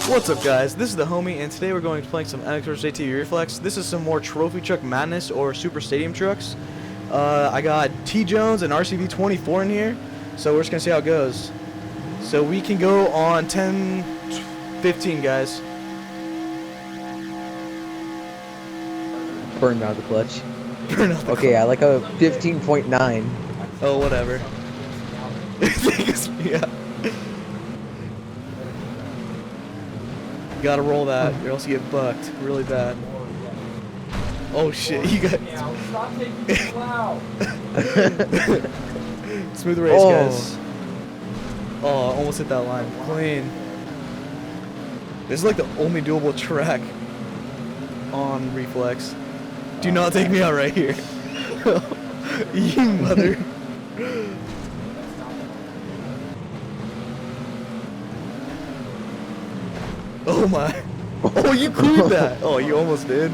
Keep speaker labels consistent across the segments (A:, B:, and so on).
A: What's up guys, this is the homie and today we're going to play some Atv Reflex. This is some more trophy truck madness or super stadium trucks. I got T Jones and RCV 24 in here, so we're just going to see how it goes. So we can go on 10, 15 guys.
B: Burned out the clutch.
A: Burn out the
B: Okay,
A: clutch.
B: I like a 15.9.
A: Oh, whatever. Yeah. Gotta roll that, or else you get bucked really bad. Oh shit, you got.
C: Stop taking it loud.
A: Smooth race, guys. Oh, almost hit that line. Clean. This is like the only doable track on Reflex. Do not take me out right here. You mother. Oh my. Oh, you cleared that. Oh, you almost did.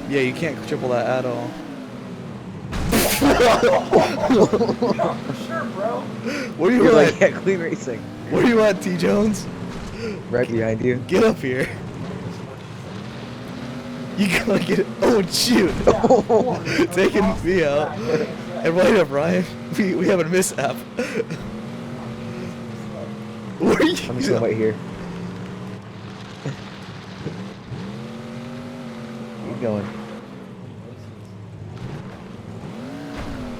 A: Yeah, you can't triple that at all.
C: Sure, bro.
A: Where are you
B: You're
A: at?
B: like, yeah, clean racing.
A: Where are you at, T Jones?
B: Right behind you.
A: Get up here. You gotta get it. Oh shoot! Taking me out. And wait up, Ryan. We have a mishap. Where are you?
B: I'm just gonna wait here. Keep going.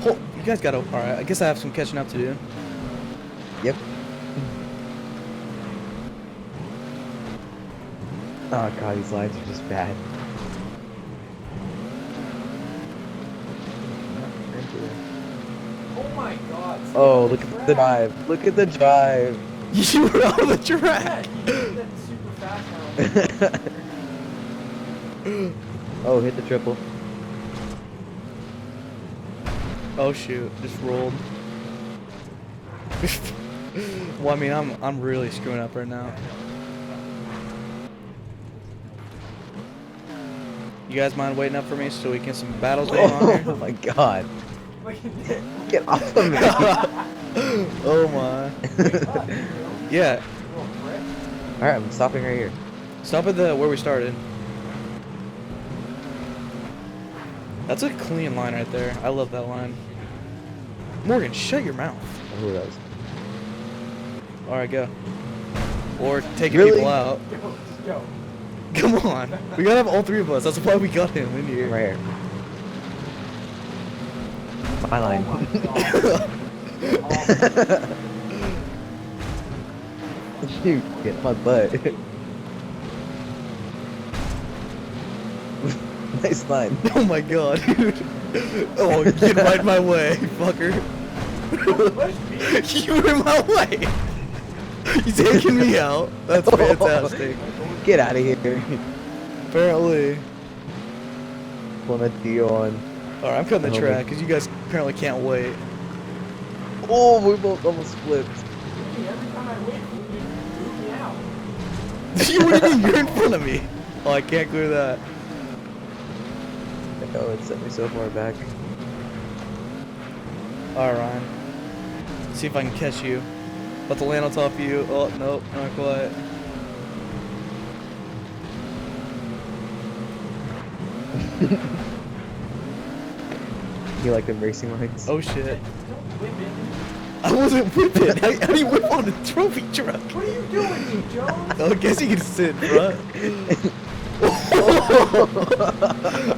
A: Oh, you guys gotta. All right. I guess I have some catching up to do.
B: Yep. Oh god, these lines are just bad.
C: Oh my god.
B: Oh, look at the drive. Look at the drive.
A: You were on the
C: Yeah,
A: track.
C: you did that super fast now.
B: Oh, hit the triple.
A: Oh shoot! Just rolled. Well, I mean, I'm really screwing up right now. You guys mind waiting up for me so we can get some battles going on
B: Oh
A: here?
B: my god. Get off of me.
A: Oh my. Yeah.
B: Alright, I'm stopping right here.
A: Stop at the where we started. That's a clean line right there. I love that line. Morgan, shut your mouth.
B: Who knows?
A: Alright, go. Or taking
B: Really?
A: people out.
C: Go.
A: Come on. We gotta have all three of us. That's why we got him in here.
B: I'm right here. My line. Shoot, get my butt. Nice line.
A: Oh my god, dude. Oh, get right in my way, fucker. You were in my way. You taking me out. That's fantastic.
B: Get out of here.
A: Apparently.
B: Pulling a deal on.
A: Alright, I'm cutting the
B: Homie.
A: track because you guys apparently can't wait.
B: Oh, we both almost flipped.
C: Every time I win, you move me out.
A: What do you mean? You're in front of me. Oh, I can't clear that.
B: Oh, it sent me so far back.
A: Alright, Ryan. See if I can catch you. About to land on top of you. Oh, nope, not quite.
B: You like them racing lines?
A: Oh shit.
C: Don't whip it.
A: I wasn't whipping. How do you whip on a trophy truck?
C: What are you doing, T. Jones?
A: Oh, I guess you can sit in front.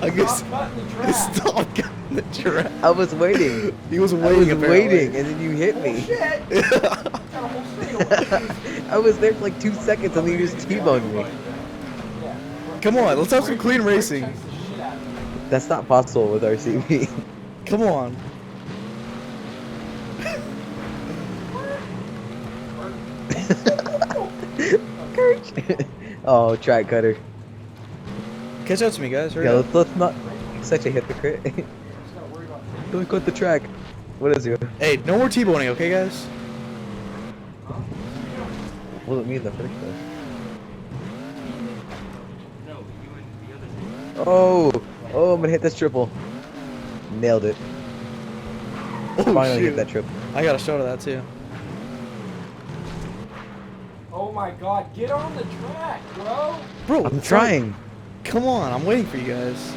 A: I guess.
C: Stop cutting the track.
A: Stop cutting the track.
B: I was waiting.
A: He was
B: I
A: waiting.
B: was waiting, and then you hit
C: Oh,
B: me.
C: shit. Got a whole straightaway.
B: I was there for like 2 seconds, and then you just T-boned me.
A: Come on, let's have some clean racing.
B: That's not possible with RCV.
A: Come on.
B: Oh, track cutter.
A: Catch up to me, guys. Hurry
B: Yeah,
A: up.
B: let's not such a hypocrite. Don't cut the track. What is it?
A: Hey, no more T-boning, okay, guys?
B: What did it mean in the first place? Oh, oh, I'm gonna hit this triple. Nailed it.
A: Oh,
B: Finally
A: shoot.
B: hit that triple.
A: I got a shot of that too.
C: Oh my god, get on the track, bro!
A: Bro,
B: I'm
A: it's
B: trying.
A: not- Come on, I'm waiting for you guys.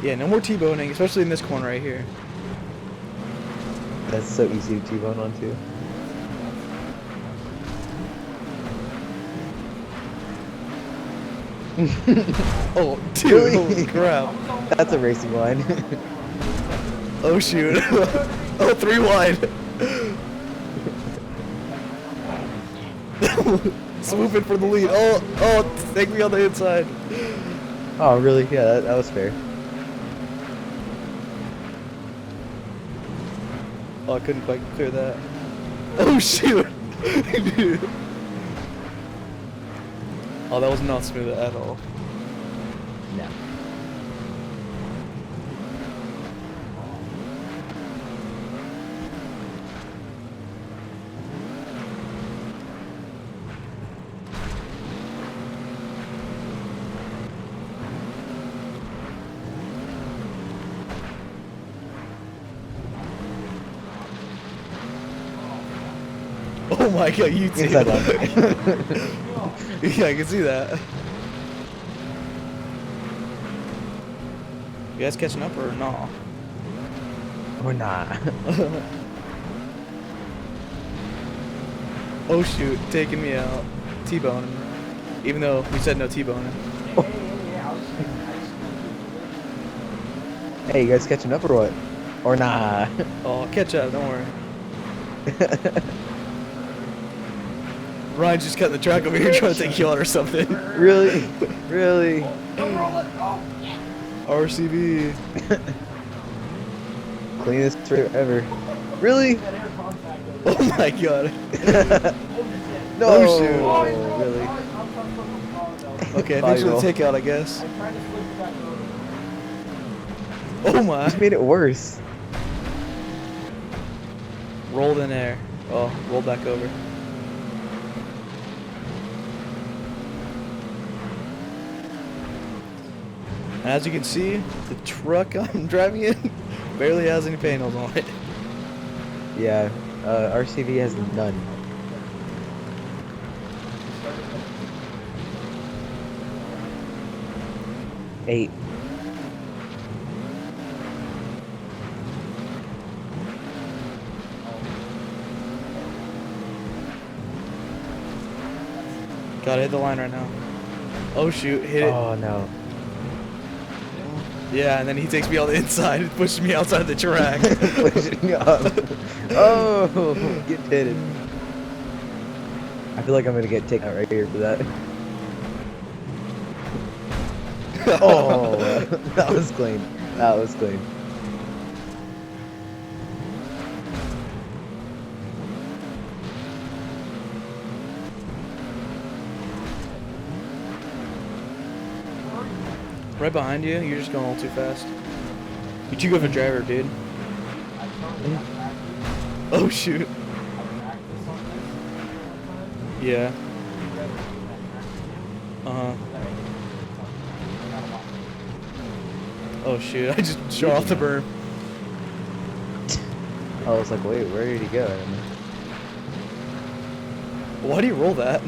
A: Yeah, no more T-boning, especially in this corner right here.
B: That's so easy to T-bone onto.
A: Oh, dude,
B: Really?
A: holy crap.
B: That's a racing line.
A: Oh, shoot. Oh, 3 wide. Swooping for the lead. Oh, take me on the inside.
B: Oh, really? Yeah, that was fair.
A: Oh, I couldn't quite clear that. Oh, shoot. Dude. Oh, that was not smooth at all.
B: No.
A: Oh my god, you too.
B: Inside line.
A: Yeah, I can see that. You guys catching up or no?
B: Or not.
A: Oh shoot, taking me out. T-boning. Even though we said no T-boning.
C: Yeah, I was
B: Hey, you guys catching up or what? Or nah?
A: Oh, catch up, don't worry. Ryan's just cutting the track over here trying to take you out or something.
B: Really? Really?
C: Don't roll it! Oh, yeah!
A: RCB.
B: Cleanest trip ever. Really?
C: That air contact over
A: Oh my god.
B: No,
A: Oh, shoot.
B: really?
A: Okay,
B: Body
A: thanks for the
B: roll.
A: takeout, I guess.
C: I tried to flip it back over.
A: Oh my.
B: Just made it worse.
A: Rolled in air. Oh, roll back over. And as you can see, the truck I'm driving in barely has any panels on it.
B: Yeah, RCV has none. Eight.
A: Gotta hit the line right now. Oh shoot, hit it.
B: Oh no.
A: Yeah, and then he takes me on the inside and pushes me outside the track.
B: Pushing up. Oh, get pitted. I feel like I'm gonna get taken out right here for that. Oh, that was clean. That was clean.
A: Right behind you, you're just going a little too fast. You two go for driver, dude. Oh shoot. Yeah. Uh-huh. Oh shoot, I just shot off the berm.
B: I was like, wait, where did he go?
A: Why do you roll that?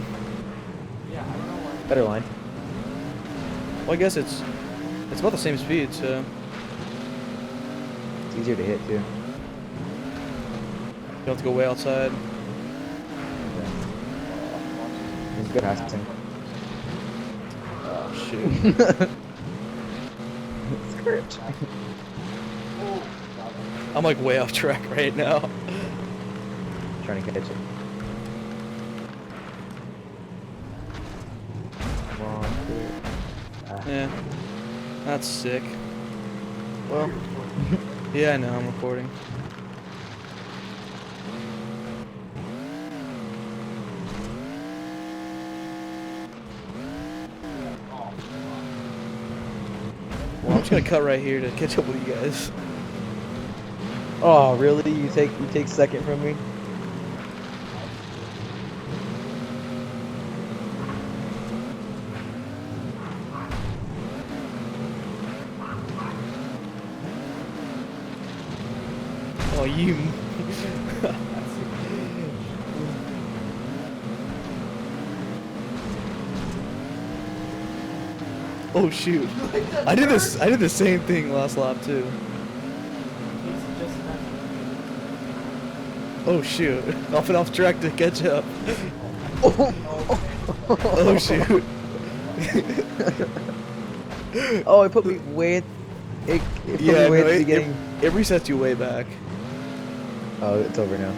B: Better line.
A: Well, I guess it's about the same speed, so.
B: It's easier to hit too.
A: You don't have to go way outside.
B: It's good passing.
A: Oh shoot.
B: Skirt.
A: I'm like way off track right now.
B: Trying to catch it. Come on, clear. Ah.
A: Yeah. That's sick. Well, yeah, I know, I'm recording. Well, I'm just gonna cut right here to catch up with you guys.
B: Oh, really? You take second from me?
A: you. Oh shoot! I did this. I did the same thing last lap too. Oh shoot! Off and off track to catch up. Oh shoot!
B: Oh, it put me way. It put me way at the beginning.
A: It resets you way back.
B: Oh, it's over now.